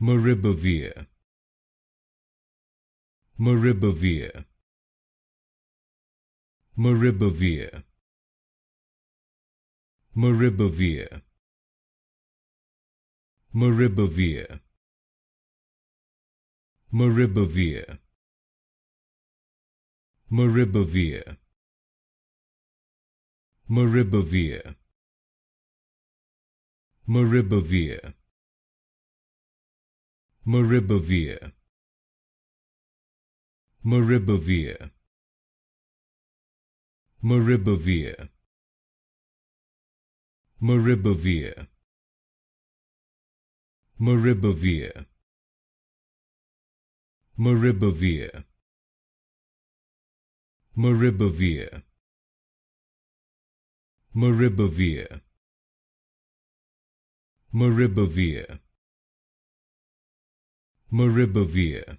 Maribavir, Maribavir, Maribavir, Maribavir, Maribavir, Maribavir, Maribavir, Maribavir, Maribavir, Maribavir, Maribavir, Maribavir, Maribavir, Maribavir, Maribavir, Maribavir, Maribavir, Maribavir, Maribavir,